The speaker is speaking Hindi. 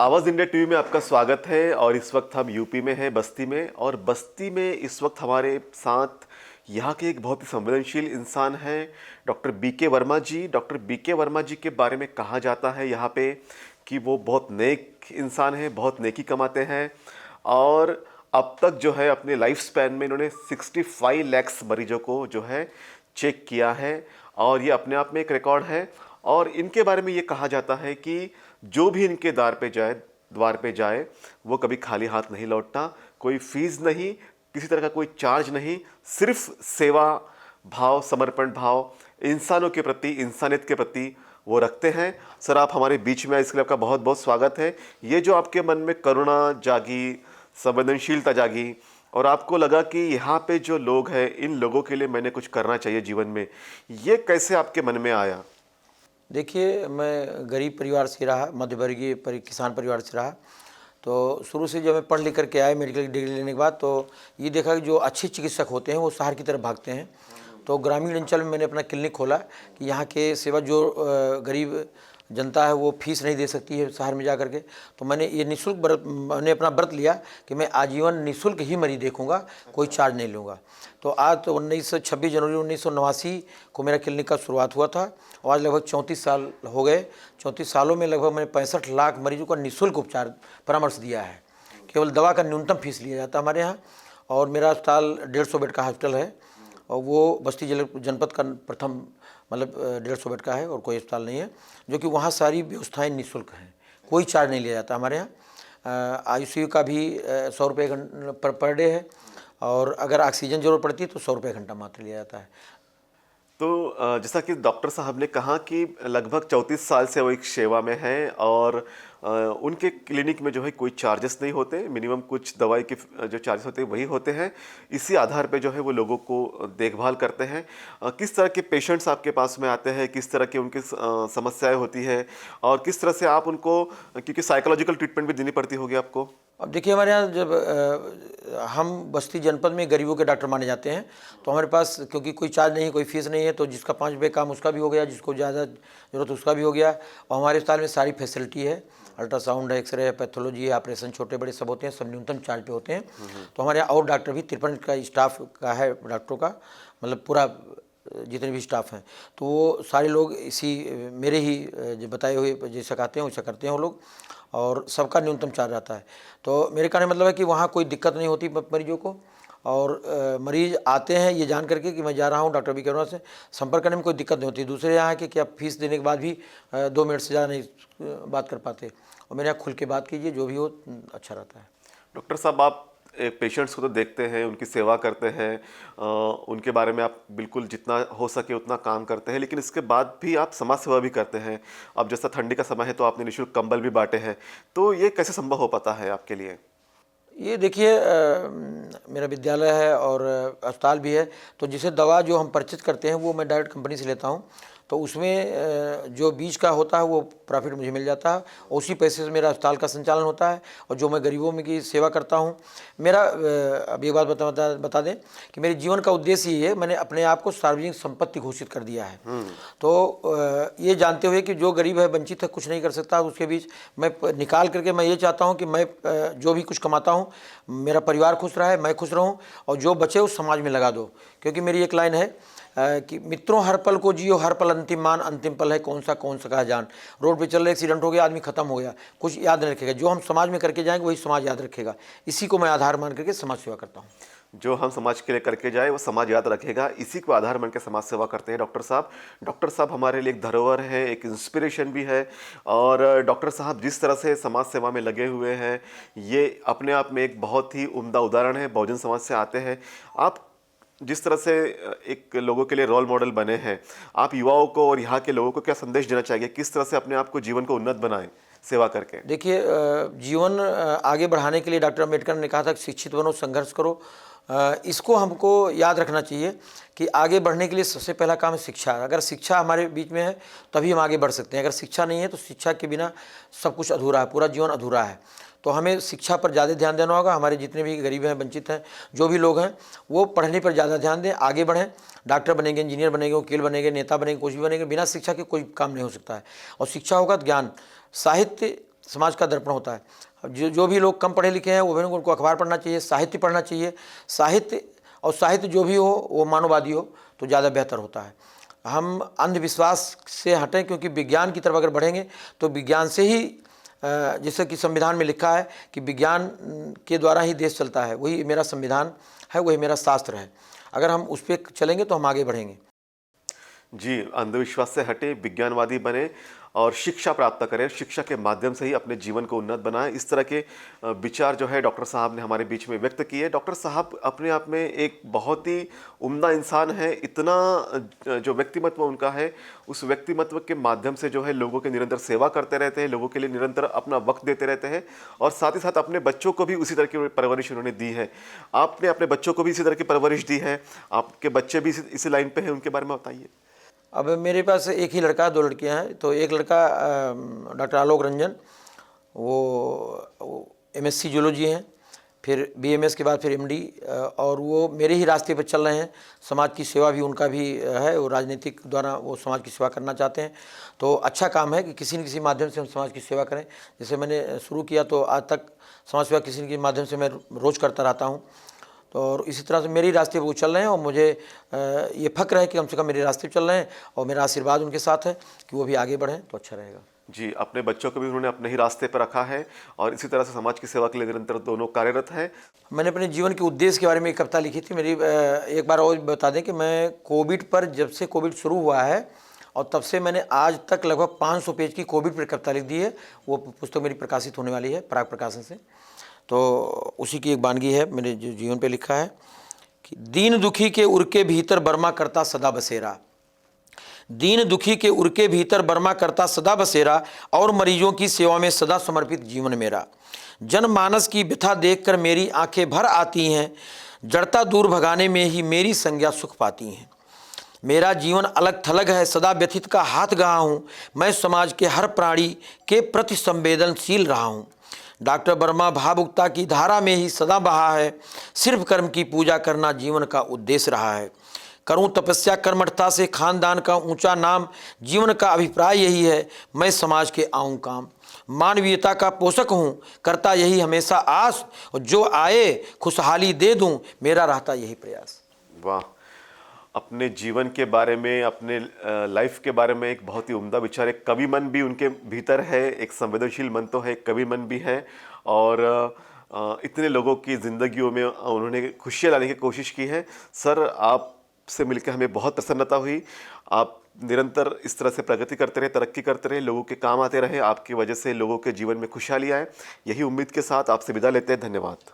आवाज़ इंडिया टीवी में आपका स्वागत है। और इस वक्त हम यूपी में हैं, बस्ती में। और बस्ती में इस वक्त हमारे साथ यहाँ के एक बहुत ही संवेदनशील इंसान हैं, डॉक्टर बीके वर्मा जी। डॉक्टर बीके वर्मा जी के बारे में कहा जाता है यहाँ पे कि वो बहुत नेक इंसान हैं, बहुत नेकी कमाते हैं। और अब तक जो है अपने लाइफ स्पैन में इन्होंने 65 लाख मरीजों को जो है चेक किया है, और ये अपने आप में एक रिकॉर्ड है। और इनके बारे में ये कहा जाता है कि जो भी इनके द्वार पे जाए वो कभी खाली हाथ नहीं लौटता। कोई फीस नहीं, किसी तरह का कोई चार्ज नहीं, सिर्फ सेवा भाव, समर्पण भाव इंसानों के प्रति, इंसानियत के प्रति वो रखते हैं। सर, आप हमारे बीच में, इसके लिए आपका बहुत बहुत स्वागत है। ये जो आपके मन में करुणा जागी, संवेदनशीलता जागी, और आपको लगा कि यहाँ पे जो लोग हैं, इन लोगों के लिए मैंने कुछ करना चाहिए जीवन में, ये कैसे आपके मन में आया? देखिए, मैं गरीब परिवार से रहा, मध्यवर्गीय किसान परिवार से रहा। तो शुरू से जब मैं पढ़ लिख करके आया मेडिकल डिग्री लेने के बाद, तो ये देखा कि जो अच्छे चिकित्सक होते हैं वो शहर की तरफ भागते हैं। तो ग्रामीण अंचल में मैंने अपना क्लिनिक खोला कि यहाँ के सेवा जो गरीब जनता है वो फीस नहीं दे सकती है शहर में जा करके। तो मैंने ये निःशुल्क मैंने अपना व्रत लिया कि मैं आजीवन निःशुल्क ही मरीज देखूंगा, कोई चार्ज नहीं लूँगा। तो आज तो 26 जनवरी 1989 को मेरा क्लिनिक का शुरुआत हुआ था, और आज लगभग 34 साल हो गए। 34 सालों में लगभग मैंने 65 लाख मरीजों का निःशुल्क उपचार परामर्श दिया है। केवल दवा का न्यूनतम फीस लिया जाता है हमारे यहाँ। और मेरा अस्पताल 150 बेड का हॉस्पिटल है, और वो बस्ती जनपद का प्रथम 150 बेड का है, और कोई अस्पताल नहीं है, जो कि वहाँ सारी व्यवस्थाएं निःशुल्क हैं, कोई चार्ज नहीं लिया जाता हमारे यहाँ। ICU का भी 100 रुपये पर डे है, और अगर ऑक्सीजन जरूरत पड़ती है तो 100 रुपये घंटा मात्र लिया जाता है। तो जैसा कि डॉक्टर साहब ने कहा कि लगभग 34 साल से वो एक सेवा में हैं, और उनके क्लिनिक में जो है कोई चार्जेस नहीं होते, मिनिमम कुछ दवाई के जो चार्जेस होते हैं वही होते हैं। इसी आधार पे जो है वो लोगों को देखभाल करते हैं। किस तरह के पेशेंट्स आपके पास में आते हैं, किस तरह की उनकी समस्याएं होती है, और किस तरह से आप उनको, क्योंकि साइकोलॉजिकल ट्रीटमेंट भी देनी पड़ती होगी आपको। अब देखिए, हमारे यहाँ जब हम बस्ती जनपद में गरीबों के डॉक्टर माने जाते हैं, तो हमारे पास क्योंकि कोई चार्ज नहीं है, कोई फीस नहीं है, तो जिसका 5 रुपये काम उसका भी हो गया, जिसको ज़्यादा ज़रूरत उसका भी हो गया। और हमारे अस्पताल में सारी फैसिलिटी है, अल्ट्रासाउंड है, एक्सरे है, पैथोलॉजी है, ऑपरेशन छोटे बड़े सब होते हैं, सब न्यूनतम चार्ज पे होते हैं। तो हमारे यहाँ और डॉक्टर भी 53 का स्टाफ का है, डॉक्टरों का पूरा जितने भी स्टाफ हैं, तो वो सारे लोग इसी मेरे ही जो बताए हुए जैसा कहते हैं वैसा करते हैं वो लोग, और सबका न्यूनतम चार्ज आता है। तो मेरे कहने मतलब है कि वहाँ कोई दिक्कत नहीं होती मरीजों को। और मरीज आते हैं ये जान करके कि मैं जा रहा हूँ डॉक्टर बीके वर्मा से, संपर्क करने में कोई दिक्कत नहीं होती। दूसरे यहाँ है कि आप फीस देने के बाद भी 2 मिनट से ज़्यादा नहीं बात कर पाते, और मेरे यहाँ खुल के बात कीजिए, जो भी हो अच्छा रहता है। डॉक्टर साहब, आप पेशेंट्स को तो देखते हैं, उनकी सेवा करते हैं, उनके बारे में आप बिल्कुल जितना हो सके उतना काम करते हैं, लेकिन इसके बाद भी आप समाज सेवा भी करते हैं। अब जैसा ठंडी का समय है तो आपने निःशुल्क कंबल भी बांटे हैं, तो ये कैसे संभव हो पाता है आपके लिए? ये देखिए, मेरा विद्यालय है और अस्पताल भी है, तो जिसे दवा जो हम परचेज करते हैं वो मैं डायरेक्ट कंपनी से लेता हूँ। तो उसमें जो बीच का होता है वो प्रॉफिट मुझे मिल जाता है, उसी पैसे से मेरा अस्पताल का संचालन होता है, और जो मैं गरीबों में की सेवा करता हूँ। मेरा अब ये बात बता दें कि मेरे जीवन का उद्देश्य ये है, मैंने अपने आप को सार्वजनिक संपत्ति घोषित कर दिया है। तो ये जानते हुए कि जो गरीब है, वंचित है, कुछ नहीं कर सकता, उसके बीच मैं निकाल करके मैं ये चाहता हूँ कि मैं जो भी कुछ कमाता हूँ, मेरा परिवार खुश रहे, मैं खुश रहूँ, और जो बचे उस समाज में लगा दो। क्योंकि मेरी एक लाइन है कि मित्रों हर पल को जियो, हर पल अंतिम मान, अंतिम पल है कौन सा कहा जान। रोड पे चल रहे एक्सीडेंट हो गया, आदमी खत्म हो गया, कुछ याद नहीं रखेगा। जो हम समाज में करके जाएंगे वही समाज याद रखेगा। इसी को मैं आधार मान करके समाज सेवा करता हूँ। जो हम समाज के लिए करके जाए वो समाज याद रखेगा, इसी को आधार मान के समाज सेवा करते हैं डॉक्टर साहब। डॉक्टर साहब हमारे लिए एक धरोहर है, एक इंस्पिरेशन भी है। और डॉक्टर साहब जिस तरह से समाज सेवा में लगे हुए हैं, ये अपने आप में एक बहुत ही उम्दा उदाहरण है। बहुजन समाज से आते हैं आप, जिस तरह से एक लोगों के लिए रोल मॉडल बने हैं, आप युवाओं को और यहाँ के लोगों को क्या संदेश देना चाहिए, किस तरह से अपने आप को, जीवन को उन्नत बनाएं सेवा करके? देखिए, जीवन आगे बढ़ाने के लिए डॉक्टर अम्बेडकर ने कहा था कि शिक्षित बनो, संघर्ष करो। इसको हमको याद रखना चाहिए कि आगे बढ़ने के लिए सबसे पहला काम है शिक्षा। अगर शिक्षा हमारे बीच में है तभी हम आगे बढ़ सकते हैं। अगर शिक्षा नहीं है तो शिक्षा के बिना सब कुछ अधूरा है, पूरा जीवन अधूरा है। तो हमें शिक्षा पर ज़्यादा ध्यान देना होगा। हमारे जितने भी गरीब हैं, वंचित हैं, जो भी लोग हैं, वो पढ़ने पर ज़्यादा ध्यान दें, आगे बढ़ें। डॉक्टर बनेंगे, इंजीनियर बनेंगे, वकील बनेंगे, नेता बनेंगे, कुछ भी बनेंगे, बिना शिक्षा के कोई काम नहीं हो सकता है। और शिक्षा होगा तो ज्ञान, साहित्य समाज का दर्पण होता है। अब जो भी लोग कम पढ़े लिखे हैं वो भी उनको अखबार पढ़ना चाहिए, साहित्य पढ़ना चाहिए। साहित्य जो भी हो वो मानववादी हो तो ज़्यादा बेहतर होता है। हम अंधविश्वास से हटें, क्योंकि विज्ञान की तरफ अगर बढ़ेंगे तो विज्ञान से ही जैसे कि संविधान में लिखा है कि विज्ञान के द्वारा ही देश चलता है, वही मेरा संविधान है, वही मेरा शास्त्र है। अगर हम उस पर चलेंगे तो हम आगे बढ़ेंगे। जी, अंधविश्वास से हटे, विज्ञानवादी बने और शिक्षा प्राप्त करें, शिक्षा के माध्यम से ही अपने जीवन को उन्नत बनाएं। इस तरह के विचार जो है डॉक्टर साहब ने हमारे बीच में व्यक्त किए। डॉक्टर साहब अपने आप में एक बहुत ही उम्दा इंसान है। इतना जो व्यक्तिमत्व उनका है, उस व्यक्तिमत्व के माध्यम से जो है लोगों के निरंतर सेवा करते रहते हैं, लोगों के लिए निरंतर अपना वक्त देते रहते हैं और साथ ही साथ अपने बच्चों को भी उसी तरह की परवरिश उन्होंने दी है। आपने अपने बच्चों को भी इसी तरह की परवरिश दी है, आपके बच्चे भी इसी लाइन पर हैं, उनके बारे में बताइए। अब मेरे पास एक ही लड़का, 2 लड़कियां हैं। तो एक लड़का डॉक्टर आलोक रंजन, वो एमएससी जूलॉजी हैं, फिर बीएमएस के बाद फिर एमडी, और वो मेरे ही रास्ते पर चल रहे हैं। समाज की सेवा भी उनका भी है, वो राजनीतिक द्वारा वो समाज की सेवा करना चाहते हैं। तो अच्छा काम है कि किसी न किसी माध्यम से हम समाज की सेवा करें। जैसे मैंने शुरू किया तो आज तक समाज सेवा किसी न किसी माध्यम से मैं रोज़ करता रहता हूँ। तो और इसी तरह से मेरे ही रास्ते पर वो चल रहे हैं और मुझे ये फ़क्र है कि कम से कम मेरे रास्ते पर चल रहे हैं और मेरा आशीर्वाद उनके साथ है कि वो भी आगे बढ़ें तो अच्छा रहेगा। जी, अपने बच्चों को भी उन्होंने अपने ही रास्ते पर रखा है और इसी तरह से समाज की सेवा के लिए निरंतर दोनों कार्यरत हैं। मैंने अपने जीवन के उद्देश्य के बारे में एक कविता लिखी थी मेरी। एक बार और बता दें कि मैं कोविड पर, जब से कोविड शुरू हुआ है और तब से मैंने आज तक लगभग 500 पेज की कोविड पर कविता लिख दी है। वो पुस्तक मेरी प्रकाशित होने वाली है पराग प्रकाशन से। तो उसी की एक वानगी है, मेरे जो जीवन पे लिखा है कि दीन दुखी के उर के भीतर बर्मा करता सदा बसेरा, दीन दुखी के उर के भीतर बर्मा करता सदा बसेरा, और मरीजों की सेवा में सदा समर्पित जीवन मेरा। जनमानस की व्यथा देखकर मेरी आंखें भर आती हैं, जड़ता दूर भगाने में ही मेरी संज्ञा सुख पाती हैं। मेरा जीवन अलग थलग है, सदा व्यथित का हाथ गहा हूँ, मैं समाज के हर प्राणी के प्रति संवेदनशील रहा हूँ। डॉक्टर वर्मा भावुकता की धारा में ही सदा बहा है, सिर्फ कर्म की पूजा करना जीवन का उद्देश्य रहा है। करूं तपस्या कर्मठता से खानदान का ऊंचा नाम, जीवन का अभिप्राय यही है, मैं समाज के आऊं काम। मानवीयता का पोषक हूं, करता यही हमेशा आस, और जो आए खुशहाली दे दूं, मेरा रहता यही प्रयास। वाह, अपने जीवन के बारे में, अपने लाइफ के बारे में एक बहुत ही उम्दा विचार, एक कवि मन भी उनके भीतर है, एक संवेदनशील मन तो है, एक कवि मन भी है और इतने लोगों की ज़िंदगियों में उन्होंने खुशियाँ लाने की कोशिश की है। सर, आपसे मिलकर हमें बहुत प्रसन्नता हुई। आप निरंतर इस तरह से प्रगति करते रहे, तरक्की करते रहे, लोगों के काम आते रहे, आपकी वजह से लोगों के जीवन में खुशहाली आए। यही उम्मीद के साथ आपसे विदा लेते हैं। धन्यवाद।